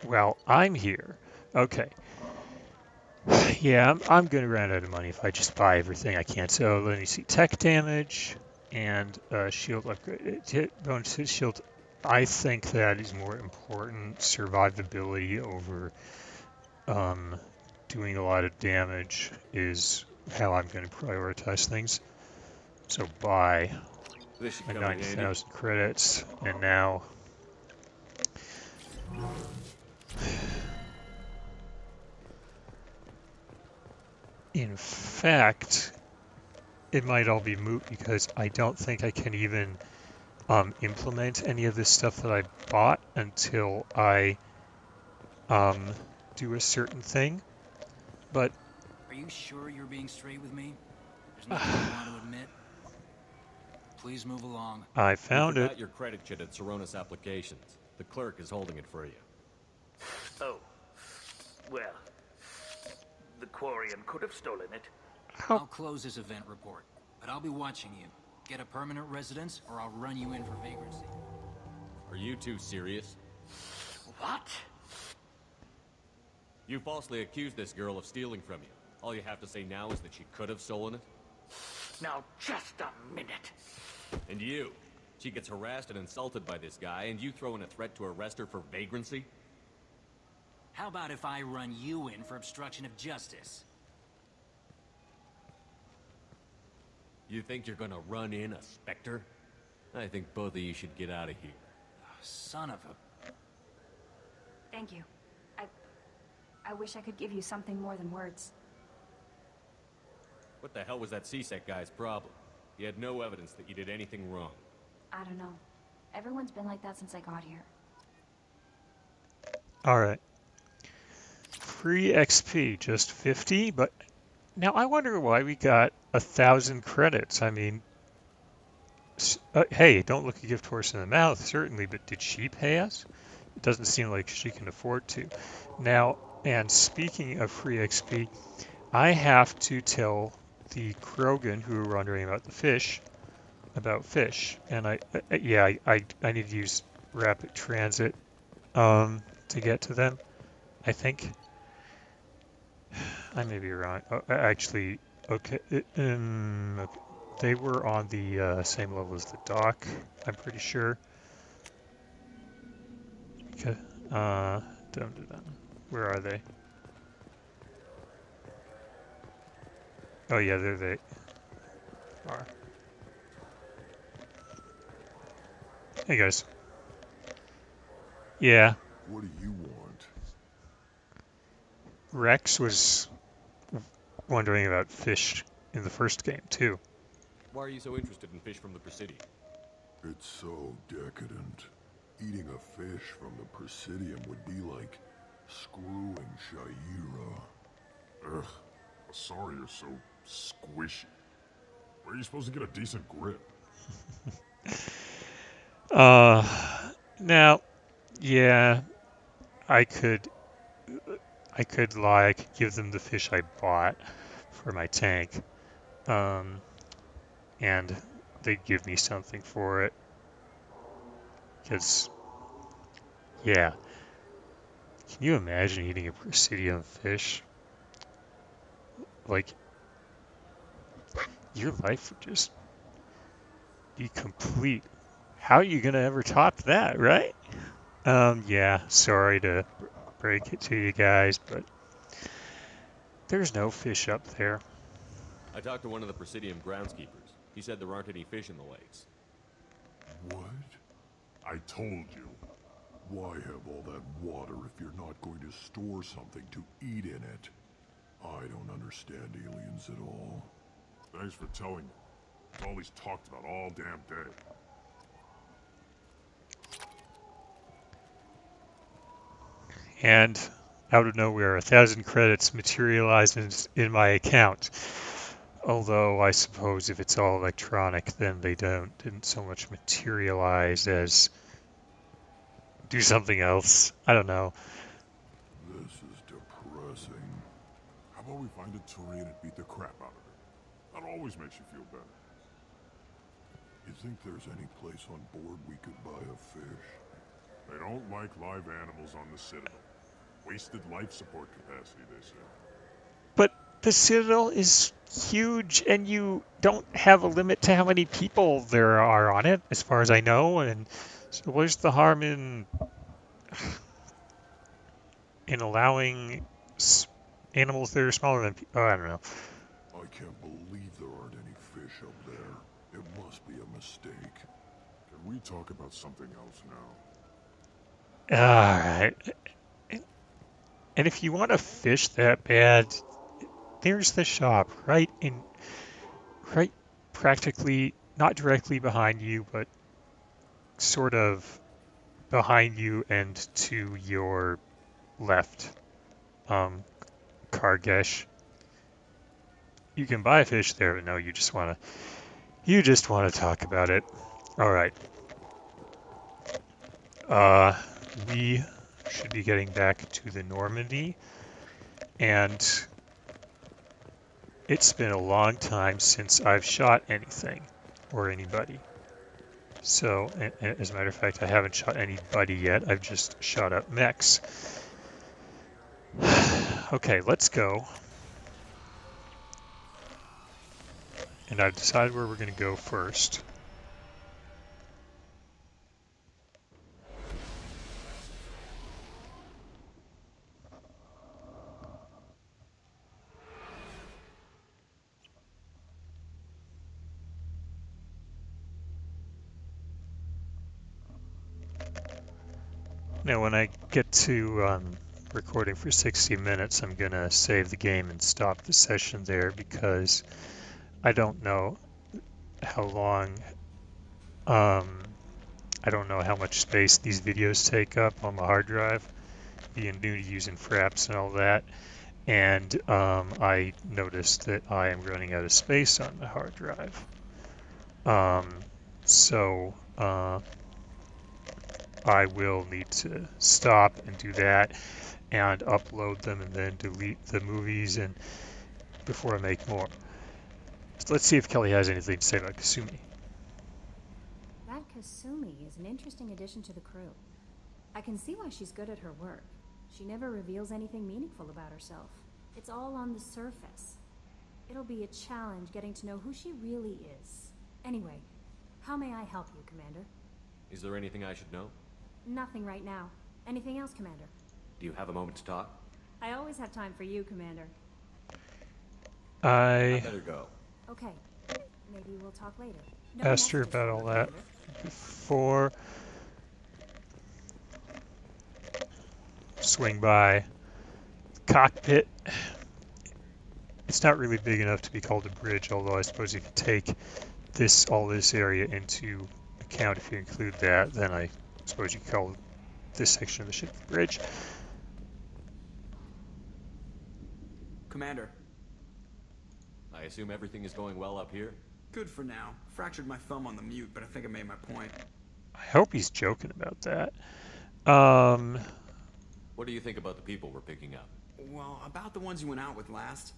Well, I'm here. Okay. Yeah, I'm gonna run out of money if I just buy everything I can. So let me see. Tech damage and shield upgrade. Bonus to shield. I think that is more important. Survivability over um, doing a lot of damage is how I'm going to prioritize things. So buy This should my come in handy. 90,000 credits, and now in fact, it might all be moot because I don't think I can even implement any of this stuff that I bought until I um, do a certain thing. But Are you sure you're being straight with me? There's nothing you want to admit? Please move along. I You found it. forgot your credit kit at Saronis Applications. The clerk is holding it for you. Oh, well, the Quarian could have stolen it. How? I'll close this event report, but I'll be watching you. Get a permanent residence, or I'll run you in for vagrancy. Are you two serious? What? You falsely accused this girl of stealing from you. All you have to say now is that she could have stolen it? Now, just a minute. And you? She gets harassed and insulted by this guy, and you throw in a threat to arrest her for vagrancy? How about if I run you in for obstruction of justice? You think you're gonna run in a Spectre? I think both of you should get out of here. Son of a... Thank you. I wish I could give you something more than words. What the hell was that CSEC guy's problem? He had no evidence that you did anything wrong. I don't know. Everyone's been like that since I got here. All right. Free XP, just 50, but now I wonder why we got 1,000 credits. I mean, hey, don't look a gift horse in the mouth, certainly, but did she pay us? It doesn't seem like she can afford to. Now, and speaking of free XP, I have to tell the Krogan who are wondering about the fish, about fish, and I need to use rapid transit to get to them. I think I may be wrong. Oh, actually, okay, okay. They were on the same level as the dock. I'm pretty sure. Okay. Where are they? Oh yeah, there they are. Hey guys. Yeah, What do you want? Rex was wondering about fish in the first game too. Why are you so interested in fish from the Presidium? It's so decadent. Eating a fish from the Presidium would be like screwing Shaira. Ugh, sorry you're so squishy. Where are you supposed to get a decent grip? Now, yeah, I could lie. I could give them the fish I bought for my tank, and they'd give me something for it. Because, yeah, can you imagine eating a Presidium fish? Like, your life would just be complete. How are you gonna ever top that, right? Yeah, sorry to break it to you guys, but there's no fish up there. I talked to one of the Presidium groundskeepers. He said there aren't any fish in the lakes. What? I told you. Why have all that water if you're not going to store something to eat in it? I don't understand aliens at all. Thanks for telling me. It's all he's talked about all damn day. And out of nowhere, 1,000 credits materialized in my account. Although I suppose if it's all electronic, then they didn't so much materialize as do something else. I don't know. This is depressing. How about we find a Turian and beat the crap out of it? That always makes you feel better. You think there's any place on board we could buy a fish? They don't like live animals on the Citadel. Wasted life support capacity, they say. But the Citadel is huge, and you don't have a limit to how many people there are on it, as far as I know. And so, where's the harm in allowing animals that are smaller than people? Oh, I don't know. I can't believe there aren't any fish up there. It must be a mistake. Can we talk about something else now? All right. And if you want to fish that bad, there's the shop right practically not directly behind you, but sort of behind you and to your left. Kargesh. You can buy fish there, but no, you just want to talk about it. All right. We should be getting back to the Normandy, and it's been a long time since I've shot anything or anybody. So, as a matter of fact, I haven't shot anybody yet. I've just shot up mechs. Okay, let's go. And I've decided where we're going to go first. Now, when I get to recording for 60 minutes, I'm going to save the game and stop the session there because I don't know how long, I don't know how much space these videos take up on my hard drive, being new to using Fraps and all that. And I noticed that I am running out of space on the hard drive. So I will need to stop and do that and upload them and then delete the movies and before I make more. So let's see if Kelly has anything to say about Kasumi. That Kasumi is an interesting addition to the crew. I can see why she's good at her work. She never reveals anything meaningful about herself. It's all on the surface. It'll be a challenge getting to know who she really is. Anyway, how may I help you, Commander? Is there anything I should know? Nothing right now. Anything else, Commander? Do you have a moment to talk? I always have time for you, Commander. I better go. Okay. Maybe we'll talk later. No asked her messages about from all the that Commander. before. Swing by cockpit. It's not really big enough to be called a bridge, although I suppose if you take all this area into account, if you include that, then I suppose you could call this section of the ship the bridge. Commander. I assume everything is going well up here? Good for now. Fractured my thumb on the mute, but I think I made my point. I hope he's joking about that. What do you think about the people we're picking up? Well, about the ones you went out with last.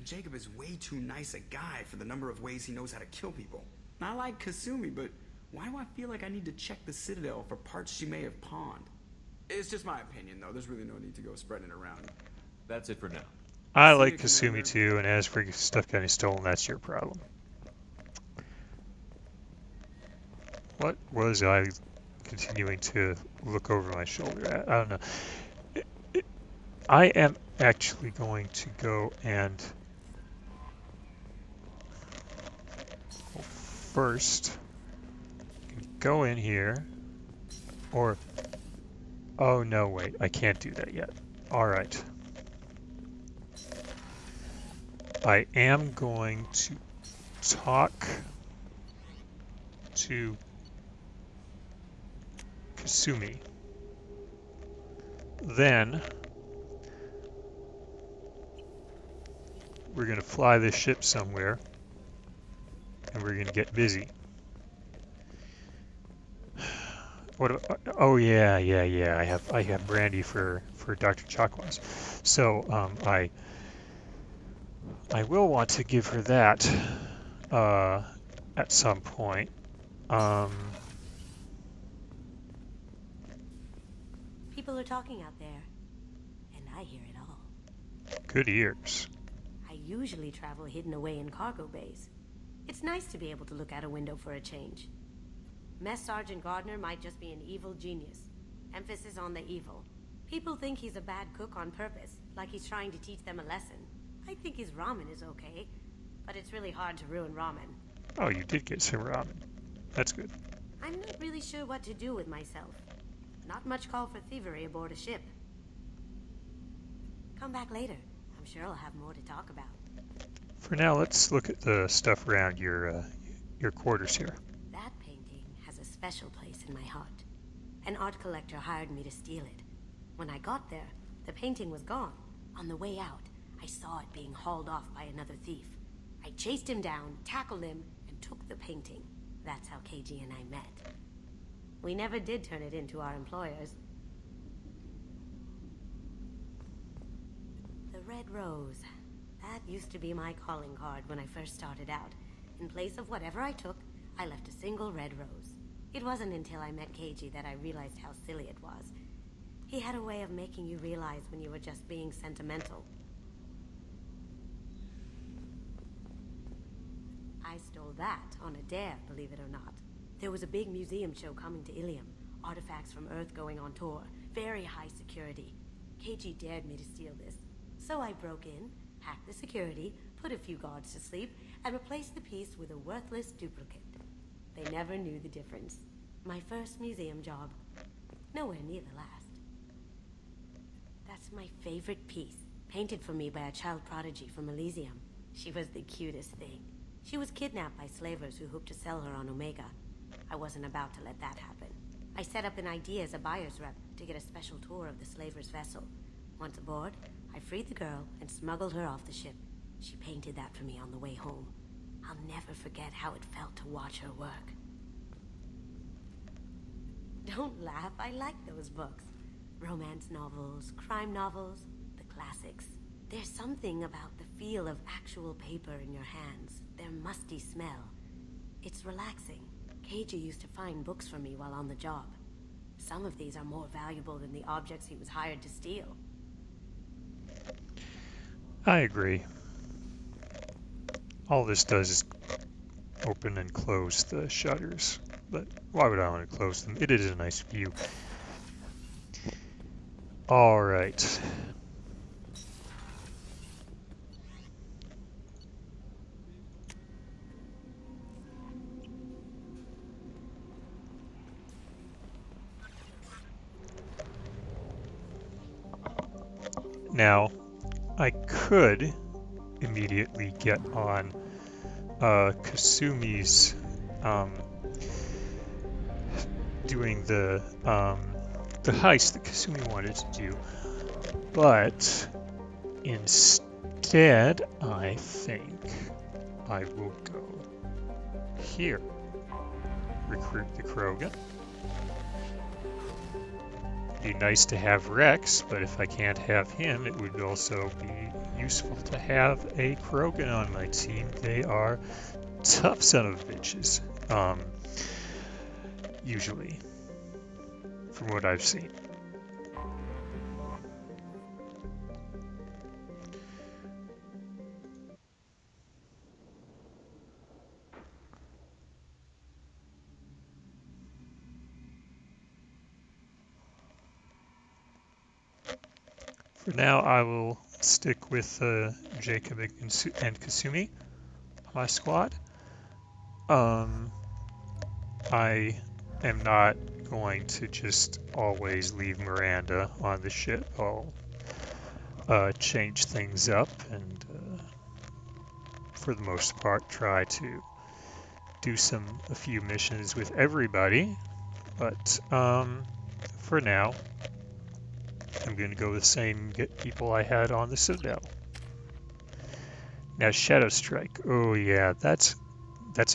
Jacob is way too nice a guy for the number of ways he knows how to kill people. I like Kasumi, but why do I feel like I need to check the Citadel for parts she may have pawned? It's just my opinion, though. There's really no need to go spreading it around. That's it for now. I See like you, Kasumi Commander. too, and as for stuff getting stolen, that's your problem. What was I continuing to look over my shoulder at? I don't know. I am actually going to go and first go in here, or oh no, wait, I can't do that yet. All right. I am going to talk to Kasumi. Then we're going to fly this ship somewhere and we're going to get busy. Oh yeah. I have brandy for Dr. Chakwas. So I will want to give her that at some point. People are talking out there. I hear it all. Good ears. I usually travel hidden away in cargo bays. It's nice to be able to look out a window for a change. Mess Sergeant Gardner might just be an evil genius. Emphasis on the evil. People think he's a bad cook on purpose, like he's trying to teach them a lesson. I think his ramen is okay, but it's really hard to ruin ramen. Oh, you did get some ramen. That's good. I'm not really sure what to do with myself. Not much call for thievery aboard a ship. Come back later. I'm sure I'll have more to talk about. For now, let's look at the stuff around your quarters here. That painting has a special place in my heart. An art collector hired me to steal it. When I got there, the painting was gone. On the way out, I saw it being hauled off by another thief. I chased him down, tackled him, and took the painting. That's how KG and I met. We never did turn it into our employers. The red rose. That used to be my calling card when I first started out. In place of whatever I took, I left a single red rose. It wasn't until I met KG that I realized how silly it was. He had a way of making you realize when you were just being sentimental. I stole that on a dare, believe it or not. There was a big museum show coming to Ilium. Artifacts from Earth going on tour. Very high security. KG dared me to steal this. So I broke in, hacked the security, put a few guards to sleep, and replaced the piece with a worthless duplicate. They never knew the difference. My first museum job. Nowhere near the last. That's my favorite piece. Painted for me by a child prodigy from Elysium. She was the cutest thing. She was kidnapped by slavers who hoped to sell her on Omega. I wasn't about to let that happen. I set up an idea as a buyer's rep to get a special tour of the slaver's vessel. Once aboard, I freed the girl and smuggled her off the ship. She painted that for me on the way home. I'll never forget how it felt to watch her work. Don't laugh, I like those books. Romance novels, crime novels, the classics. There's something about the feel of actual paper in your hands, their musty smell. It's relaxing. KG used to find books for me while on the job. Some of these are more valuable than the objects he was hired to steal. I agree. All this does is open and close the shutters, but why would I want to close them? It is a nice view. All right. Now, I could immediately get on Kasumi's doing the heist that Kasumi wanted to do, but instead I think I will go here. Recruit the Krogan. Be nice to have Rex, but if I can't have him, it would also be useful to have a Krogan on my team. They are tough son of bitches, usually, from what I've seen. For now, I will stick with Jacob and Kasumi on my squad. I am not going to just always leave Miranda on the ship. I'll change things up and, for the most part, try to do a few missions with everybody. But for now, I'm going to go with the same people I had on the Citadel. Now, Shadow Strike. Oh yeah, that's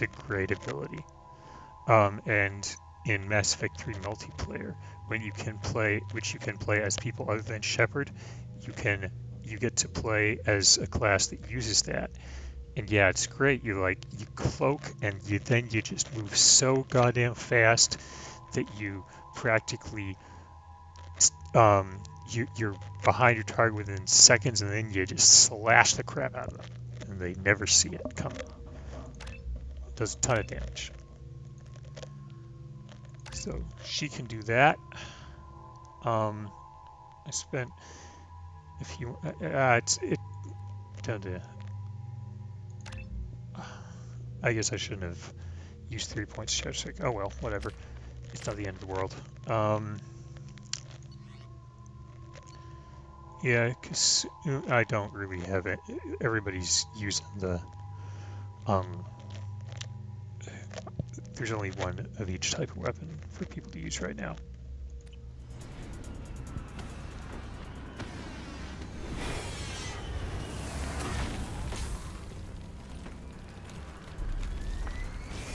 a great ability. And in Mass Effect 3 multiplayer, when you can play, which you can play as people other than Shepard, you get to play as a class that uses that. And yeah, it's great. You cloak, and then you just move so goddamn fast that you practically you're behind your target within seconds, and then you just slash the crap out of them, and they never see it coming. Does a ton of damage. So she can do that. I spent if you I guess I shouldn't have used 3 points. Oh well, whatever. It's not the end of the world. Yeah, because I don't really have it. Everybody's using the there's only one of each type of weapon for people to use right now.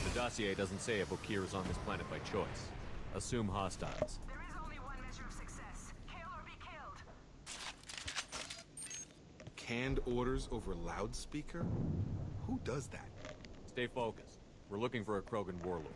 The dossier doesn't say if Okir is on this planet by choice. Assume hostiles. There is only one measure of success. Kill or be killed. Canned orders over loudspeaker? Who does that? Stay focused. We're looking for a Krogan warlord.